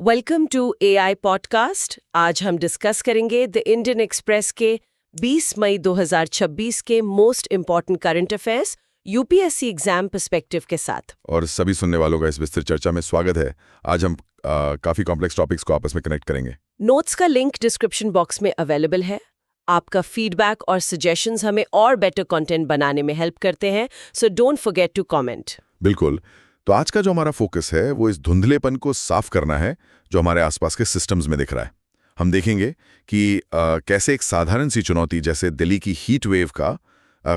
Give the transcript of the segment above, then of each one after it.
Welcome to AI podcast. आज हम discuss करेंगे द इंडियन एक्सप्रेस के 20 मई 2026 के most important current affairs UPSC exam perspective के साथ। और सभी सुनने वालों का इस विस्तृत चर्चा में स्वागत है। आज हम काफी कॉम्प्लेक्स टॉपिक्स को आपस में कनेक्ट करेंगे। नोट्स का लिंक डिस्क्रिप्शन बॉक्स में अवेलेबल है। आपका फीडबैक और सजेशंस हमें और बेटर कंटेंट बनाने में हेल्प करते हैं, so don't forget to comment. बिल्कुल। तो आज का जो हमारा फोकस है वो इस धुंधलेपन को साफ करना है जो हमारे आसपास के सिस्टम्स में दिख रहा है। हम देखेंगे कि कैसे एक साधारण सी चुनौती जैसे दिल्ली की हीट वेव का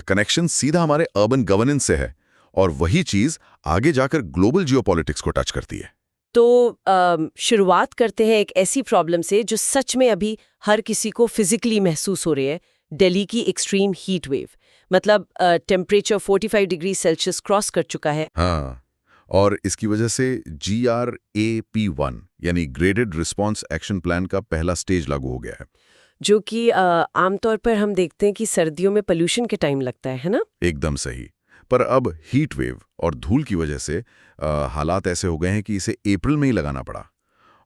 कनेक्शन सीधा हमारे अर्बन गवर्नेंस से है और वही चीज आगे जाकर ग्लोबल जियोपॉलिटिक्स को टच करती है। तो शुरुआत करते हैं एक ऐसी प्रॉब्लम से जो सच में अभी हर किसी को फिजिकली महसूस हो रही है, दिल्ली की एक्सट्रीम हीट वेव। मतलब टेम्परेचर 45 डिग्री सेल्सियस क्रॉस कर चुका है। हाँ, और इसकी वजह से GRAP1 यानी ग्रेडेड रिस्पॉन्स एक्शन प्लान का पहला स्टेज लागू हो गया है, जो कि आमतौर पर हम देखते हैं कि सर्दियों में पोल्यूशन के टाइम लगता है ना? एकदम सही। पर अब हीट वेव और धूल की वजह से हालात ऐसे हो गए हैं कि इसे अप्रैल में ही लगाना पड़ा।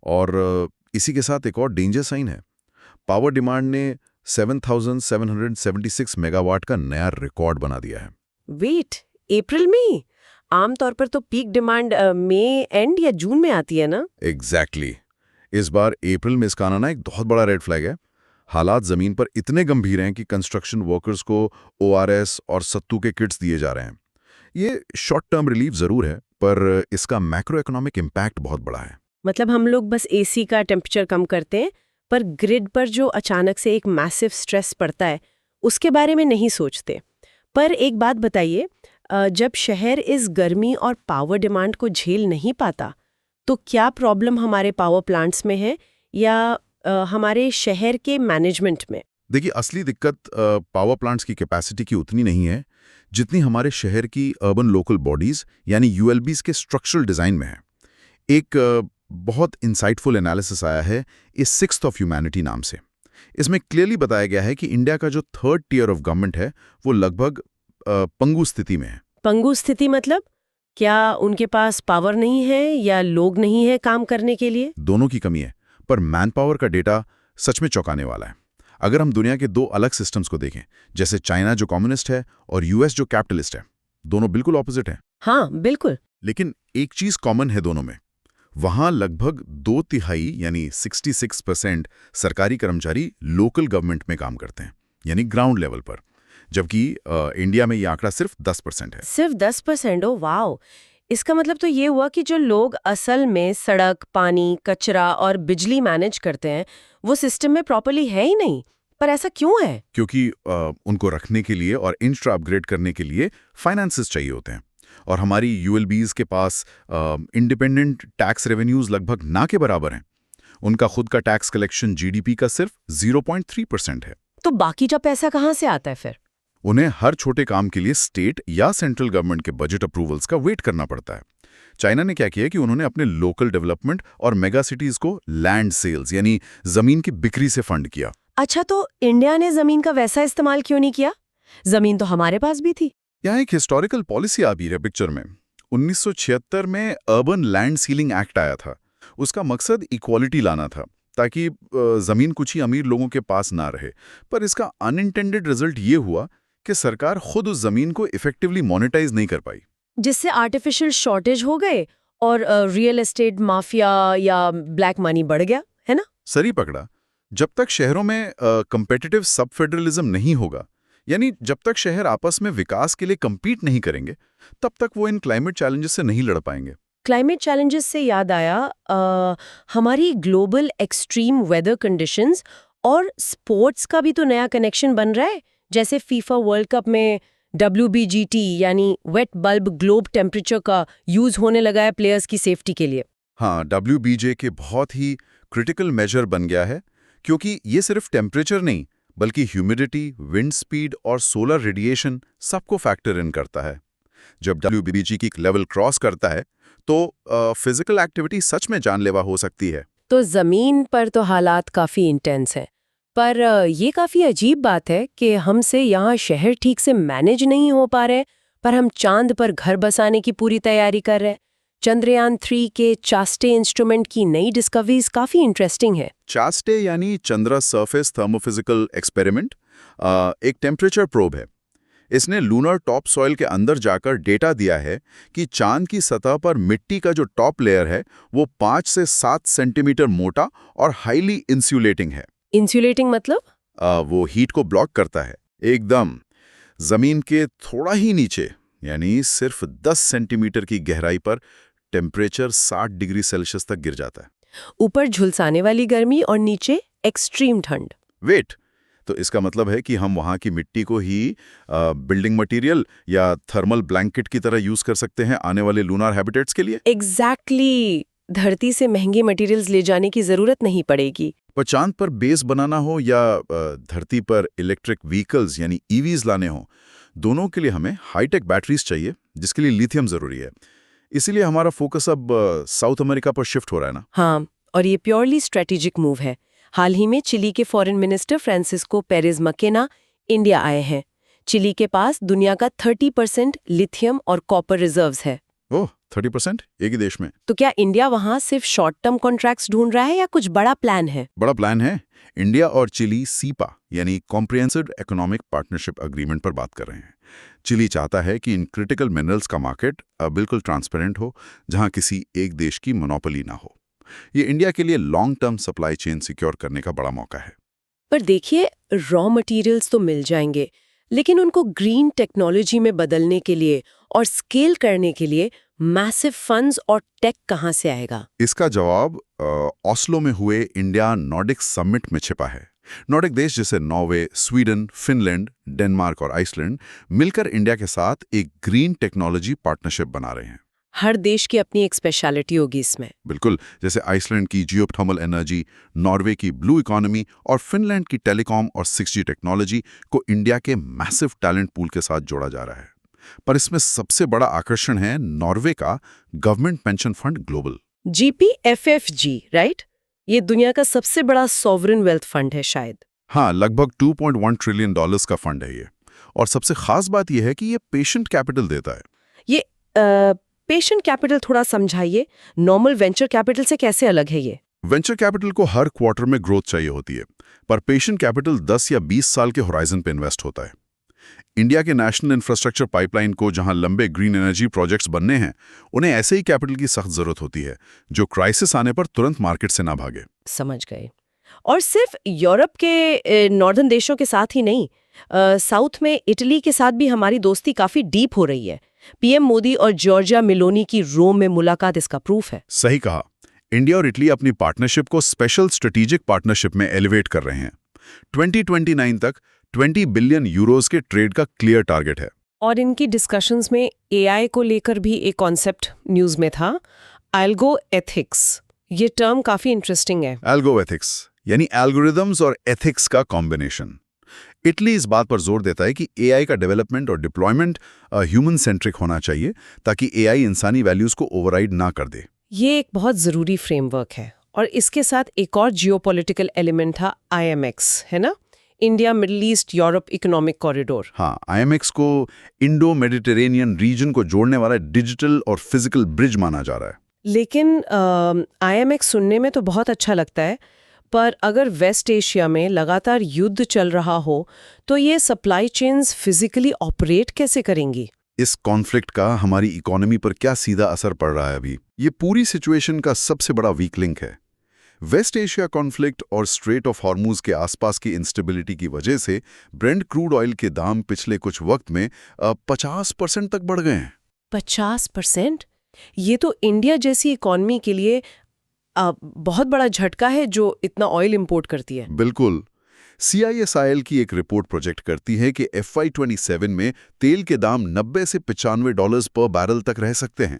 और इसी के साथ एक और डेंजर साइन है। पावर डिमांड ने 7,776 मेगावाट का नया रिकॉर्ड बना दिया है। वेट, अप्रैल में? आमतौर पर तो पीक डिमांड मई एंड या जून में आती है ना? एग्जैक्टली। इस बार अप्रैल में इसका आना एक बहुत बड़ा रेड फ्लैग है। हालात जमीन पर इतने गंभीर हैं कि कंस्ट्रक्शन वर्कर्स को ORS और सत्तू के किट्स दिए जा रहे हैं। ये शॉर्ट टर्म रिलीफ जरूर है, पर इसका मैक्रो इकोनॉमिक इम्पैक्ट बहुत बड़ा है। मतलब हम लोग बस एसी का टेम्परेचर कम करते हैं, पर ग्रिड पर जो अचानक से एक मैसिव स्ट्रेस पड़ता है उसके बारे में नहीं सोचते। पर एक बात बताइए, जब शहर इस गर्मी और पावर डिमांड को झेल नहीं पाता तो क्या प्रॉब्लम हमारे पावर प्लांट्स में है या हमारे शहर के मैनेजमेंट में? देखिए, असली दिक्कत पावर प्लांट्स की कैपेसिटी की उतनी नहीं है जितनी हमारे शहर की अर्बन लोकल बॉडीज यानी ULBs के स्ट्रक्चरल डिजाइन में है। एक बहुत इंसाइटफुल एनालिसिस आया है इस 6th ऑफ ह्यूमैनिटी नाम से। इसमें क्लियरली बताया गया है कि इंडिया का जो 3rd टियर ऑफ गवर्नमेंट है वो लगभग पंगु स्थिति में है। पंगु स्थिति मतलब क्या उनके पास पावर नहीं है या लोग नहीं है काम करने के लिए? दोनों की कमी है, पर मैन पावर का डेटा सच में चौंकाने वाला है। अगर हम दुनिया के दो अलग सिस्टम्स को देखें, जैसे चाइना जो कम्युनिस्ट है और US जो कैपिटलिस्ट है, दोनों बिल्कुल ऑपोजिट हैं। हाँ, बिल्कुल। लेकिन एक चीज कॉमन है दोनों में। वहां लगभग 2/3 यानी 66% सरकारी कर्मचारी लोकल गवर्नमेंट में काम करते हैं, यानी ग्राउंड लेवल पर, जबकि इंडिया में यह आंकड़ा सिर्फ 10% है। सिर्फ 10%? Oh wow! इसका मतलब तो ये हुआ कि जो लोग असल में सड़क, पानी, कचरा और बिजली मैनेज करते हैं वो सिस्टम में प्रॉपर्ली है ही नहीं। पर ऐसा क्यों है? क्योंकि उनको रखने के लिए और इंफ्रा अपग्रेड करने के लिए फाइनेंसेस चाहिए होते हैं, और हमारी ULBs के पास इंडिपेंडेंट टैक्स रेवेन्यूज लगभग ना के बराबर हैं। उनका खुद का टैक्स कलेक्शन GDP का सिर्फ 0.3% है। तो बाकी का पैसा कहाँ से आता है फिर? उन्हें हर छोटे काम के लिए स्टेट या सेंट्रल गवर्नमेंट के बजट अप्रूवल्स का वेट करना पड़ता है। चाइना ने क्या किया कि उन्होंने अपने लोकल डेवलपमेंट और मेगा सिटीज को लैंड सेल्स यानी जमीन की बिक्री से फंड किया। अच्छा, तो इंडिया ने जमीन का वैसा इस्तेमाल क्यों नहीं किया? जमीन तो हमारे पास भी थी। यहाँ एक हिस्टोरिकल पॉलिसी आ भी है पिक्चर में। 1976 में अर्बन लैंड सीलिंग एक्ट आया था। उसका मकसद इक्वालिटी लाना था ताकि जमीन कुछ ही अमीर लोगों के पास ना रहे। पर इसका अनइंटेंडेड रिजल्ट ये हुआ कि सरकार खुद उस जमीन को इफेक्टिवली मोनेटाइज नहीं कर पाई, जिससे आर्टिफिशियल शॉर्टेज हो गए और रियल एस्टेट माफिया या ब्लैक मनी बढ़ गया, है ना? सही पकड़ा। जब तक शहरों में कम्पिटिटिव सब फेडरलिज्म नहीं होगा, यानी जब तक शहर आपस में विकास के लिए कम्पीट नहीं करेंगे, तब तक वो इन क्लाइमेट चैलेंजेस से नहीं लड़ पाएंगे। क्लाइमेट चैलेंजेस से याद आया, हमारी ग्लोबल एक्सट्रीम वेदर कंडीशंस और स्पोर्ट्स का भी तो नया कनेक्शन बन रहा है। जैसे फीफा वर्ल्ड कप में WBGT यानी वेट बल्ब ग्लोब टेम्परेचर का यूज होने लगा है प्लेयर्स की सेफ्टी के लिए। हाँ, WBJ के बहुत ही क्रिटिकल मेजर बन गया है, क्योंकि ये सिर्फ टेम्परेचर नहीं बल्कि ह्यूमिडिटी, विंड स्पीड और सोलर रेडिएशन सबको फैक्टर इन करता है। जब WBG की लेवल क्रॉस करता है तो फिजिकल एक्टिविटी सच में जानलेवा हो सकती है। तो जमीन पर तो हालात काफी इंटेंस हैं, पर ये काफी अजीब बात है कि हमसे यहाँ शहर ठीक से मैनेज नहीं हो पा रहे, पर हम चांद पर घर बसाने की पूरी तैयारी कर रहे हैं। चंद्रयान 3 के चास्टे इंस्ट्रूमेंट की नई डिस्कवरीज काफी इंटरेस्टिंग है। चास्टे यानी चंद्रा सरफेस थर्मोफिजिकल एक्सपेरिमेंट एक टेम्परेचर प्रोब है। इसने लूनर टॉप सॉइल के अंदर जाकर डेटा दिया है कि चांद की सतह पर मिट्टी का जो टॉप लेयर है वो 5 से 7 सेंटीमीटर मोटा और हाईली इंसुलेटिंग है। इंसुलेटिंग मतलब? वो हीट को ब्लॉक करता है एकदम। जमीन के थोड़ा ही नीचे यानी सिर्फ 10 सेंटीमीटर की गहराई पर टेम्परेचर 60 डिग्री सेल्सियस तक गिर जाता है। ऊपर झुलसाने वाली गर्मी और नीचे एक्सट्रीम ठंड। वेट, तो इसका मतलब है कि हम वहाँ की मिट्टी को ही बिल्डिंग मटेरियल या थर्मल ब्लैंकेट की तरह यूज कर सकते हैं आने वाले लूनार हैबिटेट्स के लिए। एग्जैक्टली धरती से महंगे मटेरियल्स ले जाने की जरूरत नहीं पड़ेगी। पर चांद पर बेस बनाना हो या धरती पर इलेक्ट्रिक व्हीकल्स यानी ईवीज लाने हो, दोनों के लिए हमें हाईटेक बैटरीज चाहिए, जिसके लिए लिथियम जरूरी है। इसीलिए हमारा फोकस अब साउथ अमेरिका पर शिफ्ट हो रहा है ना। हाँ, और ये प्योरली स्ट्रेटेजिक मूव है। हाल ही में चिली के foreign minister Francisco Perez Mackenna India आए हैं। चिली के पास दुनिया का 30% लिथियम और कॉपर रिजर्व्स है। ओह, 30% एक ही देश में? तो क्या इंडिया वहां सिर्फ शॉर्ट टर्म कॉन्ट्रैक्ट्स ढूंढ रहा है या कुछ बड़ा प्लान है? बड़ा प्लान है। इंडिया और चिली सीपा यानी कॉम्प्रिहेंसिव इकोनॉमिक पार्टनरशिप एग्रीमेंट पर बात कर रहे हैं। चिली चाहता है कि इन क्रिटिकल मिनरल्स का मार्केट बिल्कुल ट्रांसपेरेंट हो, जहां किसी एक देश की मोनोपोली ना हो। ये इंडिया के लिए long term supply chain secure करने का बड़ा मौका है। पर देखिए, रॉ मटेरियल्स तो मिल जाएंगे, लेकिन उनको ग्रीन टेक्नोलॉजी में बदलने के लिए और स्केल करने के लिए मैसिव फंड्स और टेक कहां से आएगा? इसका जवाब ऑस्लो में हुए इंडिया नॉर्डिक समिट में छिपा है। नॉर्डिक देश जैसे नॉर्वे, स्वीडन, फिनलैंड, डेनमार्क और आइसलैंड मिलकर इंडिया के साथ एक ग्रीन टेक्नोलॉजी पार्टनरशिप बना रहे हैं। हर देश की अपनी एक स्पेशलिटी होगी इसमें। बिल्कुल, जैसे आइसलैंड की जियोथर्मल एनर्जी, नॉर्वे की ब्लू इकोनॉमी और फिनलैंड की टेलीकॉम और 6G टेक्नोलॉजी को इंडिया के मैसिव टैलेंट पूल के साथ जोड़ा जा रहा है। पर इसमें सबसे बड़ा आकर्षण है नॉर्वे का government pension fund global. GPFFG, right? ये दुनिया का सबसे बड़ा सॉवरेन वेल्थ फंड है शायद। हाँ, लगभग $2.1 ट्रिलियन का फंड है ये। और सबसे खास बात यह है कि ये पेशेंट कैपिटल देता है। ये पेशेंट कैपिटल थोड़ा समझाइए, नॉर्मल वेंचर कैपिटल से कैसे अलग है ये? वेंचर कैपिटल को हर क्वार्टर में ग्रोथ चाहिए होती है, पर पेशेंट कैपिटल 10 या 20 साल के होराइजन पे इन्वेस्ट होता है। इंडिया के नेशनल इंफ्रास्ट्रक्चर पाइपलाइन को जहां लंबे ग्रीन एनर्जी प्रोजेक्ट्स बनने हैं, उन्हें ऐसे ही कैपिटल की सख्त जरूरत होती है जो क्राइसिस आने पर तुरंत मार्केट से ना भागे। समझ गए। और सिर्फ यूरोप के नॉर्दर्न देशों के साथ ही नहीं, साउथ में इटली के साथ भी हमारी दोस्ती काफी डीप हो रही है। पीएम मोदी और जॉर्जिया मेलोनी की रोम में मुलाकात इसका प्रूफ है। सही कहा। इंडिया और इटली अपनी पार्टनरशिप को स्पेशल स्ट्रेटेजिक पार्टनरशिप में एलिवेट कर रहे हैं। 2029 तक 20 बिलियन यूरोज के ट्रेड का क्लियर टारगेट है। और इनकी डिस्कशंस में एआई को लेकर भी एक कॉन्सेप्ट न्यूज में था, एल्गो एथिक्स। ये टर्म काफी इंटरेस्टिंग है। एल्गो एथिक्स यानी एल्गोरिदम्स और एथिक्स का कॉम्बिनेशन। इटली इस बात पर जोर देता है कि एआई का डेवलपमेंट और डिप्लॉयमेंट ह्यूमन सेंट्रिक होना चाहिए, ताकि एआई इंसानी वैल्यूज को ओवरराइड ना कर दे। ये एक बहुत जरूरी फ्रेमवर्क है। और इसके साथ एक और जियोपॉलिटिकल एलिमेंट था IMX, है ना? India middle east Europe economic corridor. हाँ, IMX को इंडो मेडिटेरेनियन रीजन को जोड़ने वाला डिजिटल और फिजिकल ब्रिज माना जा रहा है। लेकिन IMX सुनने में तो बहुत अच्छा लगता है, पर अगर वेस्ट एशिया में लगातार युद्ध चल रहा हो तो ये सप्लाई चेन्स फिजिकली ऑपरेट कैसे करेंगी? इस कॉन्फ्लिक्ट का हमारी इकोनॉमी पर क्या सीधा असर पड़ रहा है अभी, ये पूरी सिचुएशन का सबसे बड़ा वीक लिंक है। वेस्ट एशिया कॉन्फ्लिक्ट और स्ट्रेट ऑफ हॉर्मूज के आसपास की इंस्टेबिलिटी की वजह से ब्रेंट क्रूड ऑयल के दाम पिछले कुछ वक्त में 50% तक बढ़ गए हैं। 50%? ये तो इंडिया जैसी इकोनॉमी के लिए बहुत बड़ा झटका है जो इतना ऑयल इंपोर्ट करती है। बिल्कुल। CISIL की एक रिपोर्ट प्रोजेक्ट करती है कि FY27 में तेल के दाम $90 से $95 पर बैरल तक रह सकते हैं,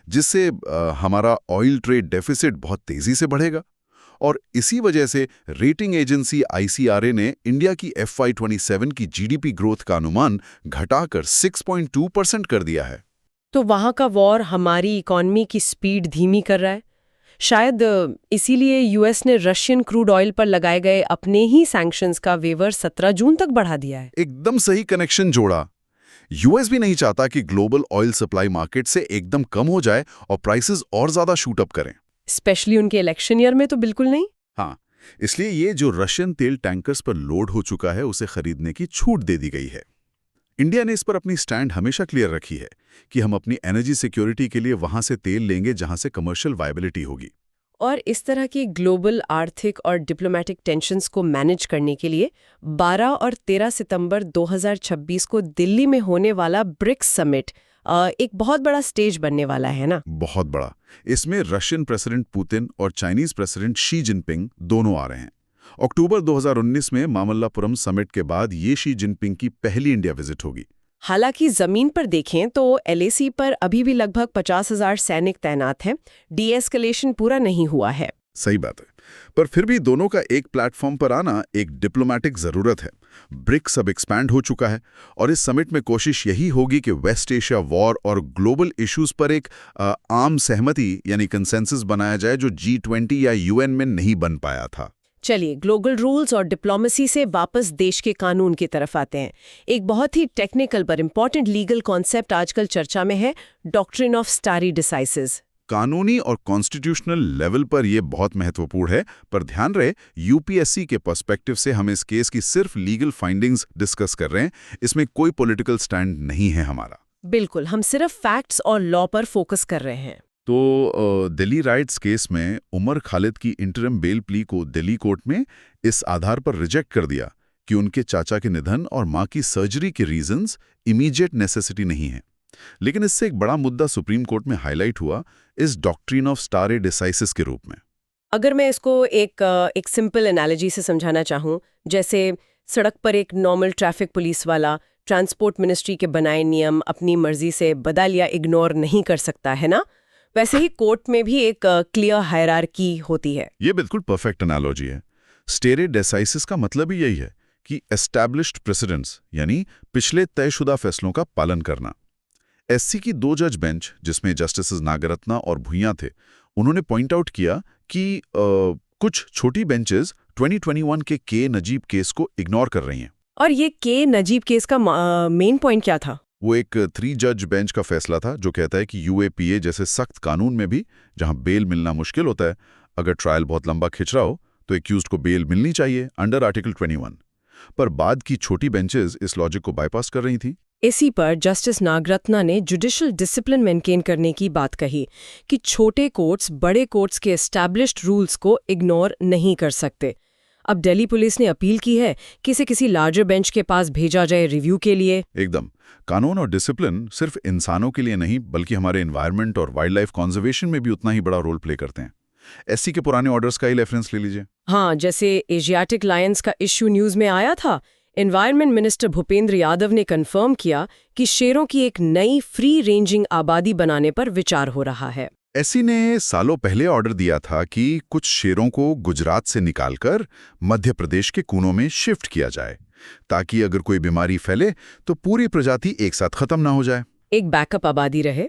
जिससे हमारा ऑयल ट्रेड डेफिसिट बहुत तेजी से बढ़ेगा। और इसी वजह से रेटिंग एजेंसी ICRA ने इंडिया की FY27 की GDP ग्रोथ का अनुमान घटाकर 6.2% कर दिया है। तो वहां का वॉर हमारी इकोनॉमी की स्पीड धीमी कर रहा है। शायद इसीलिए US ने रशियन क्रूड ऑयल पर लगाए गए अपने ही सैंक्शंस का वेवर 17 जून तक बढ़ा दिया है। एकदम सही कनेक्शन जोड़ा। यूएस भी नहीं चाहता कि ग्लोबल ऑयल सप्लाई मार्केट से एकदम कम हो जाए और प्राइसेस और ज्यादा शूट अप करें। स्पेशली उनके इलेक्शन ईयर में तो बिल्कुल नहीं। हाँ, इसलिए ये जो रशियन तेल टैंकर्स पर लोड हो चुका है उसे खरीदने की छूट दे दी गई है। इंडिया ने इस पर अपनी स्टैंड हमेशा क्लियर रखी है कि हम अपनी एनर्जी सिक्योरिटी के लिए वहां से तेल लेंगे जहां से कमर्शियल वायबिलिटी होगी। और इस तरह की ग्लोबल आर्थिक और डिप्लोमेटिक टेंशन्स को मैनेज करने के लिए 12 और 13 सितंबर 2026 को दिल्ली में होने वाला ब्रिक्स समिट एक बहुत बड़ा स्टेज बनने वाला है ना। बहुत बड़ा। इसमें रशियन प्रेसिडेंट पुतिन और चाइनीज प्रेसिडेंट शी जिनपिंग दोनों आ रहे हैं। अक्टूबर 2019 में मामल्लापुरम समिट के बाद ये शी जिनपिंग की पहली इंडिया विजिट होगी। हालांकि जमीन पर देखें तो एलएसी पर अभी भी लगभग 50,000 सैनिक तैनात हैं। डी-एस्केलेशन पूरा नहीं हुआ है। सही बात है, पर फिर भी दोनों का एक प्लेटफॉर्म पर आना एक डिप्लोमेटिक जरूरत है। ब्रिक्स अब एक्सपैंड हो चुका है और इस समिट में कोशिश यही होगी कि वेस्ट एशिया वॉर और ग्लोबल इश्यूज पर एक आम सहमति यानी कंसेंसस बनाया जाए जो G20 या UN में नहीं बन पाया था। चलिए ग्लोबल रूल्स और डिप्लोमेसी से वापस देश के कानून की तरफ आते हैं। एक बहुत ही टेक्निकल पर इंपॉर्टेंट लीगल कॉन्सेप्ट आजकल चर्चा में है, डॉक्ट्रिन ऑफ स्टारी डिसाइसिस। कानूनी और कॉन्स्टिट्यूशनल लेवल पर यह बहुत महत्वपूर्ण है, पर ध्यान रहे यूपीएससी के पर्सपेक्टिव से हम इस केस की सिर्फ लीगल फाइंडिंग्स डिस्कस कर रहे हैं। इसमें कोई पॉलिटिकल स्टैंड नहीं है हमारा। बिल्कुल, हम सिर्फ फैक्ट्स और लॉ पर फोकस कर रहे हैं। तो दिल्ली राइट्स केस में उमर खालिद की इंटरिम बेल प्ली को दिल्ली कोर्ट में इस आधार पर रिजेक्ट कर दिया कि उनके चाचा के निधन और मां की सर्जरी के रीजंस इमीडिएट नेसेसिटी नहीं है। लेकिन इससे एक बड़ा मुद्दा सुप्रीम कोर्ट में हाईलाइट हुआ इस डॉक्ट्रिन ऑफ स्टारे डिसाइसिस के रूप में। अगर मैं इसको एक सिंपल एनालॉजी से समझाना चाहूँ, जैसे सड़क पर एक नॉर्मल ट्रैफिक पुलिस वाला ट्रांसपोर्ट मिनिस्ट्री के बनाए नियम अपनी मर्जी से बदल या इग्नोर नहीं कर सकता है ना, वैसे ही कोर्ट में भी एक क्लियर हायरार्की होती है। ये बिल्कुल परफेक्ट एनालॉजी है। स्टेरे डिसाइसिस का मतलब ही यही है कि एस्टैब्लिश्ड प्रेसिडेंट्स यानी पिछले तयशुदा फैसलों का पालन करना। एससी की 2 जज बेंच, जिसमें जस्टिसेस नागरत्ना और भुइयां थे, उन्होंने पॉइंट आउट किया कि कुछ छोटी बेंचेस 2021 के नजीब केस को इग्नोर कर रही हैं। और ये के नजीब केस का मेन पॉइंट क्या था? वो एक 3 जज बेंच का फैसला था जो कहता है कि यूएपीए जैसे सख्त कानून में भी, जहां बेल मिलना मुश्किल होता है, अगर ट्रायल बहुत लंबा खिंच रहा हो तो एक्यूज्ड को बेल मिलनी चाहिए अंडर आर्टिकल 21। पर बाद की छोटी बेंचेस इस लॉजिक को बाईपास कर रही थी। इसी पर जस्टिस नागरत्ना ने जुडिशियल डिसिप्लिन मेंटेन करने की बात कही कि छोटे कोर्ट्स बड़े कोर्ट्स के एस्टैब्लिश्ड रूल्स को इग्नोर नहीं कर सकते। अब दिल्ली पुलिस ने अपील की है कि इसे किसी लार्जर बेंच के पास भेजा जाए रिव्यू के लिए। एकदम। कानून और डिसिप्लिन सिर्फ इंसानों के लिए नहीं बल्कि हमारे एनवायरनमेंट और वाइल्ड लाइफ कंजर्वेशन में भी उतना ही बड़ा रोल प्ले करते हैं। एससी के पुराने ऑर्डर्स का ही रेफरेंस ले लीजिए। हाँ, जैसे एशियाटिक लायंस का इश्यू न्यूज में आया था, एनवायरनमेंट मिनिस्टर भूपेंद्र यादव ने कंफर्म किया कि शेरों की एक नई फ्री रेंजिंग आबादी बनाने पर विचार हो रहा है। एससी ने सालों पहले ऑर्डर दिया था कि कुछ शेरों को गुजरात से निकालकर मध्य प्रदेश के कोनों में शिफ्ट किया जाए, ताकि अगर कोई बीमारी फैले तो पूरी प्रजाति एक साथ खत्म ना हो जाए, एक बैकअप आबादी रहे।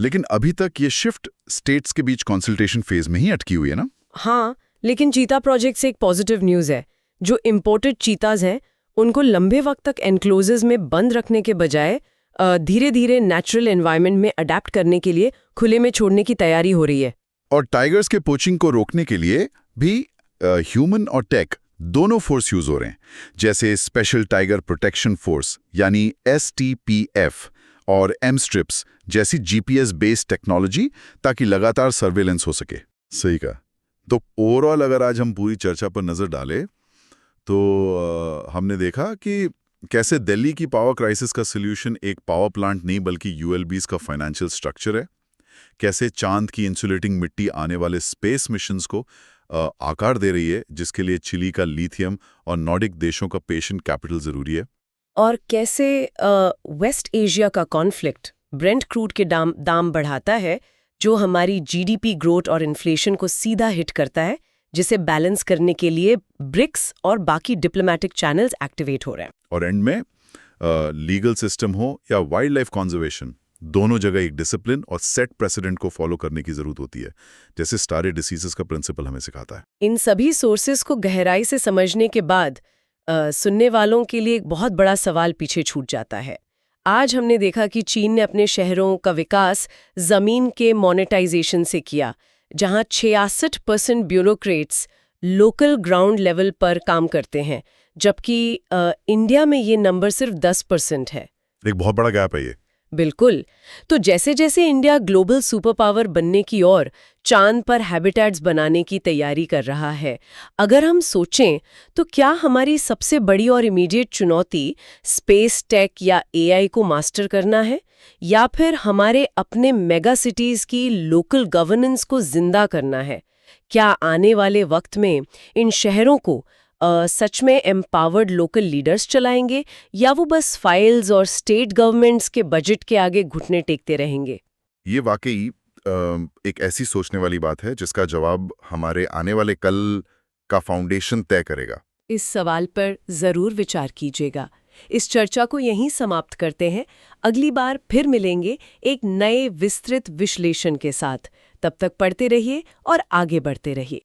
लेकिन अभी तक ये शिफ्ट स्टेट्स के बीच कंसल्टेशन फेज में ही अटकी हुई है ना। हाँ, लेकिन चीता प्रोजेक्ट से एक पॉजिटिव न्यूज है। जो इम्पोर्टेड चीताज हैं उनको लंबे वक्त तक एनक्लोजेस में बंद रखने के बजाय धीरे धीरे नेचुरल एनवायरनमेंट में अडेप्ट करने के लिए खुले में छोड़ने की तैयारी हो रही है। और टाइगर्स के पोचिंग को रोकने के लिए भी ह्यूमन और टेक दोनों फोर्स यूज हो रहे हैं, जैसे स्पेशल टाइगर प्रोटेक्शन फोर्स यानी STPF और M-Strips जैसी GPS बेस्ड टेक्नोलॉजी, ताकि लगातार सर्वेलेंस हो सके। सही कहा। तो ओवरऑल अगर आज हम पूरी चर्चा पर नजर डालें तो हमने देखा कि कैसे दिल्ली की पावर क्राइसिस का सॉल्यूशन एक पावर प्लांट नहीं बल्कि ULBs का फाइनेंशियल स्ट्रक्चर है। कैसे चांद की इंसुलेटिंग मिट्टी आने वाले स्पेस मिशंस को आकार दे रही है, जिसके लिए चिली का लिथियम और नॉर्डिक देशों का पेशेंट कैपिटल जरूरी है। और कैसे वेस्ट एशिया का कॉन्फ्लिक्ट ब्रेंट क्रूड के दाम बढ़ाता है, जो हमारी GDP ग्रोथ और इन्फ्लेशन को सीधा हिट करता है, जिसे बैलेंस करने के लिए ब्रिक्स और बाकी डिप्लोमेटिक चैनल्स एक्टिवेट हो रहे हैं। और एंड में लीगल सिस्टम हो या वाइल्ड लाइफ कंजर्वेशन, दोनों जगह एक डिसिप्लिन और सेट प्रेसिडेंट को फॉलो करने की जरूरत होती है, जैसे स्टारे डिसीजेस का प्रिंसिपल हमें सिखाता है। इन सभी सोर्सेस को गहराई से समझने के बाद सुनने वालों के लिए एक बहुत बड़ा सवाल पीछे छूट जाता है आज हमने देखा कि चीन ने अपने शहरों का विकास जमीन के मोनेटाइजेशन से किया, जहां 66% ब्यूरोक्रेट्स लोकल ग्राउंड लेवल पर काम करते हैं, जबकि इंडिया में ये नंबर सिर्फ 10% है। एक बहुत बड़ा गैप है ये। बिल्कुल। तो जैसे जैसे इंडिया ग्लोबल सुपर पावर बनने की ओर चांद पर हैबिटेट्स बनाने की तैयारी कर रहा है, अगर हम सोचें तो क्या हमारी सबसे बड़ी और इमीडिएट चुनौती स्पेस टेक या एआई को मास्टर करना है, या फिर हमारे अपने मेगा सिटीज की लोकल गवर्नेंस को जिंदा करना है? क्या आने वाले वक्त में इन शहरों को सच में एम्पावर्ड लोकल लीडर्स चलाएंगे, या वो बस फाइल्स और स्टेट गवर्नमेंट्स के बजट के आगे घुटने टेकते रहेंगे? ये वाकई एक ऐसी सोचने वाली बात है जिसका जवाब हमारे आने वाले कल का फाउंडेशन तय करेगा। इस सवाल पर जरूर विचार कीजिएगा। इस चर्चा को यहीं समाप्त करते हैं। अगली बार फिर मिलेंगे एक नए विस्तृत विश्लेषण के साथ। तब तक पढ़ते रहिए और आगे बढ़ते रहिए।